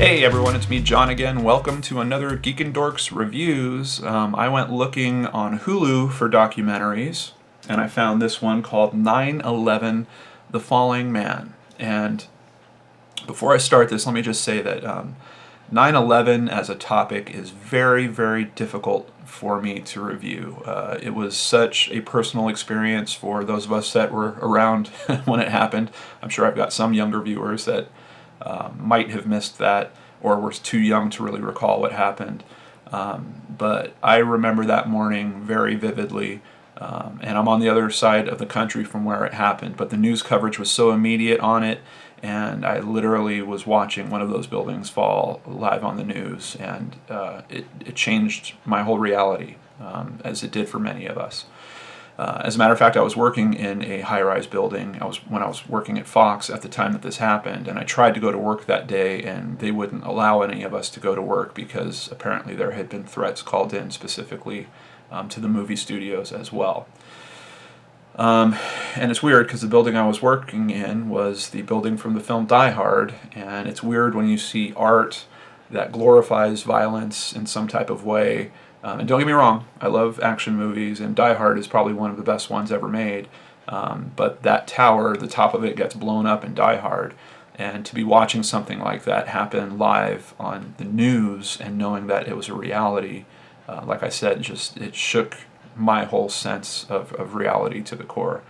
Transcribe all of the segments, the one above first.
Hey everyone, it's me John again. Welcome to another Geek and Dorks Reviews. I went looking on Hulu for documentaries, and I found this one called 9/11: The Falling Man. And before I start this, let me just say that 9/11 as a topic is very, very difficult for me to review. It was such a personal experience for those of us that were around when it happened. I'm sure I've got some younger viewers that might have missed that or were too young to really recall what happened. But I remember that morning very vividly, and I'm on the other side of the country from where it happened, but the news coverage was so immediate on it, and I literally was watching one of those buildings fall live on the news, and it changed my whole reality, as it did for many of us. As a matter of fact, I was working in a high-rise building. When I was working at Fox at the time that this happened, and I tried to go to work that day, and they wouldn't allow any of us to go to work because apparently there had been threats called in specifically to the movie studios as well. And it's weird because the building I was working in was the building from the film Die Hard, and it's weird when you see art that glorifies violence in some type of way. And don't get me wrong, I love action movies, and Die Hard is probably one of the best ones ever made. But that tower, the top of it gets blown up in Die Hard, and to be watching something like that happen live on the news and knowing that it was a reality, like I said, it shook my whole sense of reality to the core.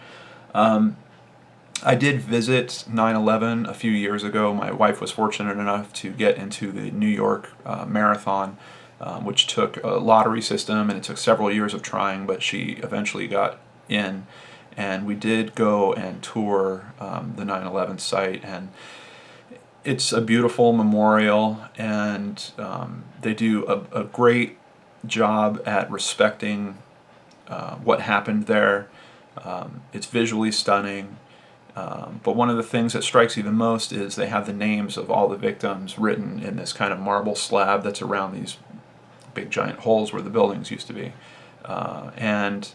I did visit 9/11 a few years ago. My wife was fortunate enough to get into the New York Marathon, which took a lottery system, and it took several years of trying, but she eventually got in. And we did go and tour the 9/11 site, and it's a beautiful memorial, and they do a great job at respecting what happened there. It's visually stunning. But one of the things that strikes you the most is they have the names of all the victims written in this kind of marble slab that's around these big giant holes where the buildings used to be. And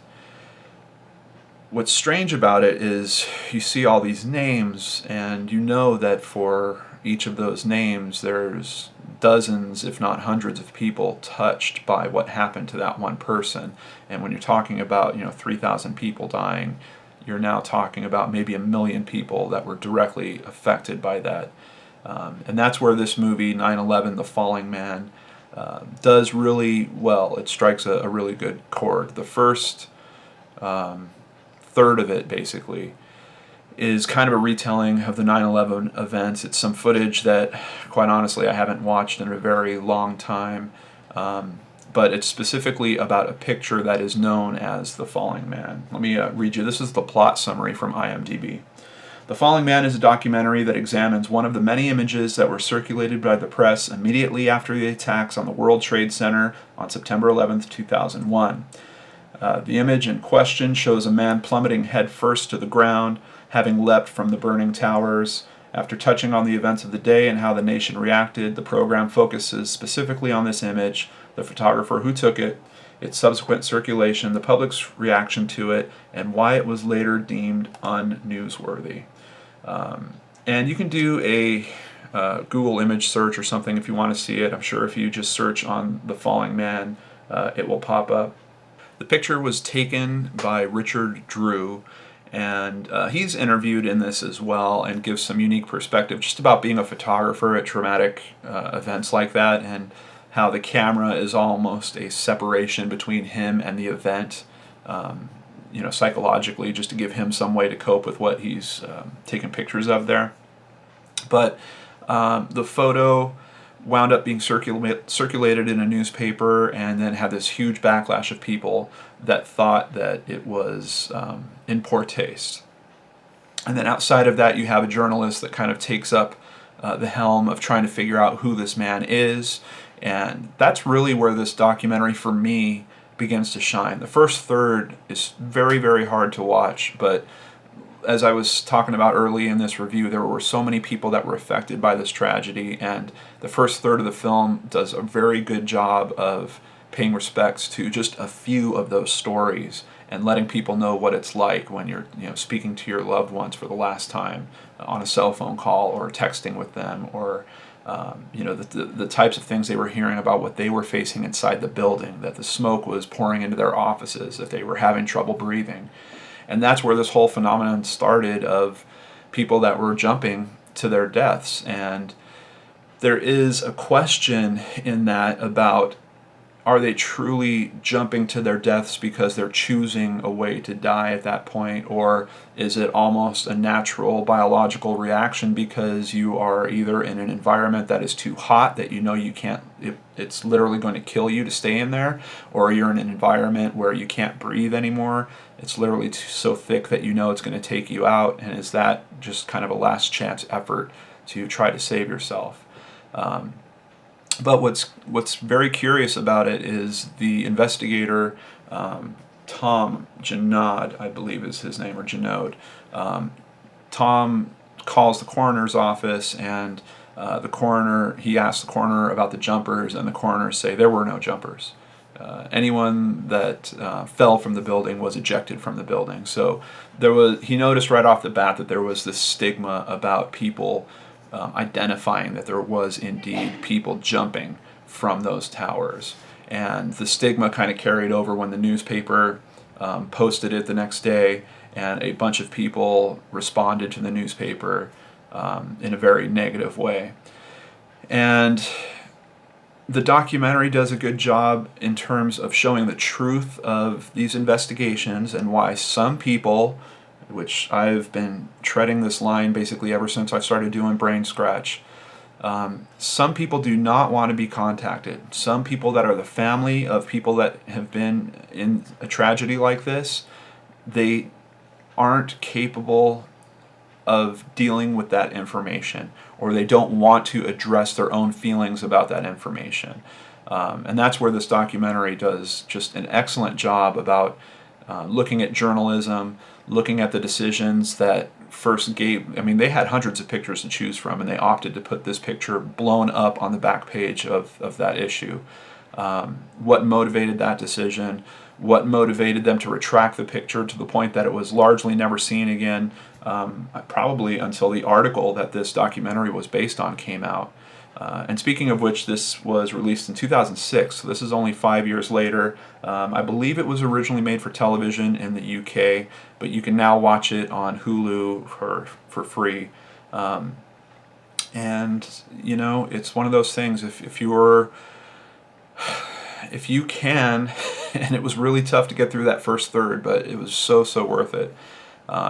what's strange about it is you see all these names, and you know that for each of those names there's dozens, if not hundreds, of people touched by what happened to that one person. And when you're talking about 3,000 people dying, you're now talking about maybe 1 million people that were directly affected by that. And that's where this movie, 9/11: The Falling Man, does really well. It strikes a really good chord. The first third of it, basically, is kind of a retelling of the 9/11 events. It's some footage that, quite honestly, I haven't watched in a very long time. But it's specifically about a picture that is known as The Falling Man. Let me read you. This is the plot summary from IMDb. The Falling Man is a documentary that examines one of the many images that were circulated by the press immediately after the attacks on the World Trade Center on September 11th, 2001. The image in question shows a man plummeting headfirst to the ground, having leapt from the burning towers. After touching on the events of the day and how the nation reacted, the program focuses specifically on this image, the photographer who took it, its subsequent circulation, the public's reaction to it, and why it was later deemed unnewsworthy. And you can do a Google image search or something if you want to see it. I'm sure if you just search on The Falling Man, it will pop up. The picture was taken by Richard Drew, and he's interviewed in this as well and gives some unique perspective just about being a photographer at traumatic events like that, and how the camera is almost a separation between him and the event, psychologically, just to give him some way to cope with what he's taking pictures of there. But the photo wound up being circulated in a newspaper, and then had this huge backlash of people that thought that it was in poor taste. And then outside of that, you have a journalist that kind of takes up the helm of trying to figure out who this man is. And that's really where this documentary, for me, begins to shine. The first third is very, very hard to watch, but as I was talking about early in this review, there were so many people that were affected by this tragedy, and the first third of the film does a very good job of paying respects to just a few of those stories and letting people know what it's like when you're speaking to your loved ones for the last time on a cell phone call or texting with them, or the types of things they were hearing about what they were facing inside the building, that the smoke was pouring into their offices, that they were having trouble breathing. And that's where this whole phenomenon started, of people that were jumping to their deaths. And there is a question in that about, are they truly jumping to their deaths because they're choosing a way to die at that point, or is it almost a natural biological reaction because you are either in an environment that is too hot that you know you can't, it's literally going to kill you to stay in there, or you're in an environment where you can't breathe anymore, it's literally so thick that you know it's going to take you out, and is that just kind of a last chance effort to try to save yourself? But what's very curious about it is the investigator, Tom Janod, I believe is his name, or Janode. Tom calls the coroner's office, and he asks the coroner about the jumpers, and the coroners say there were no jumpers. Anyone that fell from the building was ejected from the building. So he noticed right off the bat that there was this stigma about people identifying that there was indeed people jumping from those towers. And the stigma kind of carried over when the newspaper posted it the next day, and a bunch of people responded to the newspaper in a very negative way. And the documentary does a good job in terms of showing the truth of these investigations and why some people, which I've been treading this line basically ever since I started doing Brain Scratch. Some people do not want to be contacted. Some people that are the family of people that have been in a tragedy like this, they aren't capable of dealing with that information, or they don't want to address their own feelings about that information. And that's where this documentary does just an excellent job about looking at journalism, looking at the decisions that first gave, they had hundreds of pictures to choose from, and they opted to put this picture blown up on the back page of that issue. What motivated that decision? What motivated them to retract the picture to the point that it was largely never seen again, probably until the article that this documentary was based on came out. And speaking of which, this was released in 2006, so this is only 5 years later. I believe it was originally made for television in the UK, but you can now watch it on Hulu for free. And, it's one of those things, if you can, and it was really tough to get through that first third, but it was so worth it.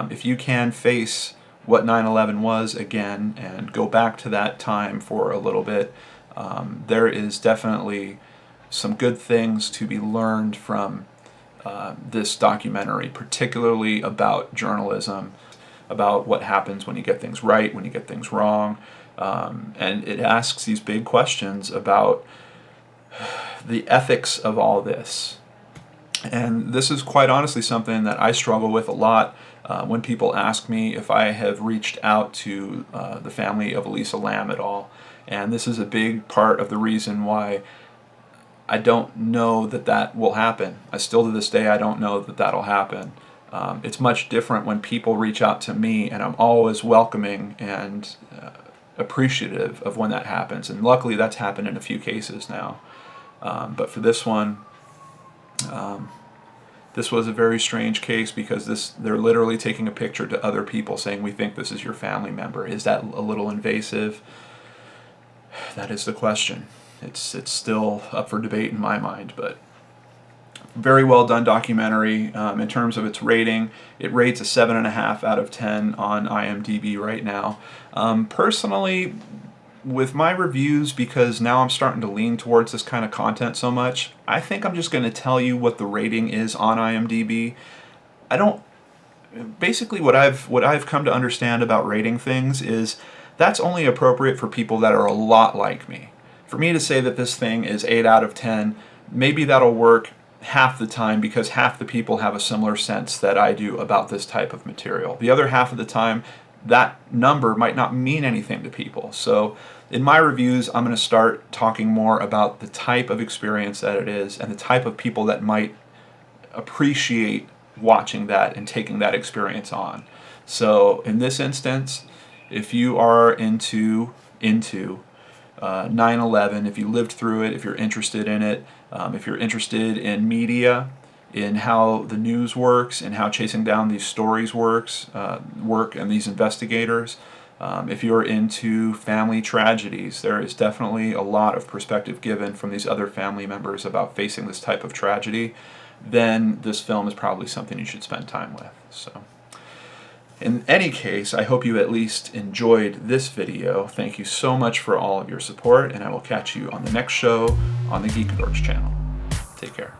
If you can face what 9/11 was again and go back to that time for a little bit, there is definitely some good things to be learned from this documentary, particularly about journalism, about what happens when you get things right, when you get things wrong, and it asks these big questions about the ethics of all this. And this is quite honestly something that I struggle with a lot when people ask me if I have reached out to the family of Elisa Lam at all. And this is a big part of the reason why I don't know that will happen. Still to this day, I don't know that that'll happen. It's much different when people reach out to me, and I'm always welcoming and appreciative of when that happens. And luckily that's happened in a few cases now. But for this one, this was a very strange case because they're literally taking a picture to other people saying, we think this is your family member. Is that a little invasive? That is the question. It's still up for debate in my mind, but very well done documentary. In terms of its rating, it rates a 7.5 out of 10 on IMDb right now. Personally, with my reviews, because now I'm starting to lean towards this kind of content so much, I think I'm just going to tell you what the rating is on IMDb. Basically what I've come to understand about rating things is that's only appropriate for people that are a lot like me. For me to say that this thing is 8 out of 10, maybe that'll work half the time because half the people have a similar sense that I do about this type of material. The other half of the time, that number might not mean anything to people. So in my reviews, I'm going to start talking more about the type of experience that it is and the type of people that might appreciate watching that and taking that experience on. So in this instance, if you are into 9/11, if you lived through it, if you're interested in it, if you're interested in media, in how the news works and how chasing down these stories work and these investigators. If you're into family tragedies, there is definitely a lot of perspective given from these other family members about facing this type of tragedy. Then this film is probably something you should spend time with. So, in any case, I hope you at least enjoyed this video. Thank you so much for all of your support, and I will catch you on the next show on the Geek and Dorks channel. Take care.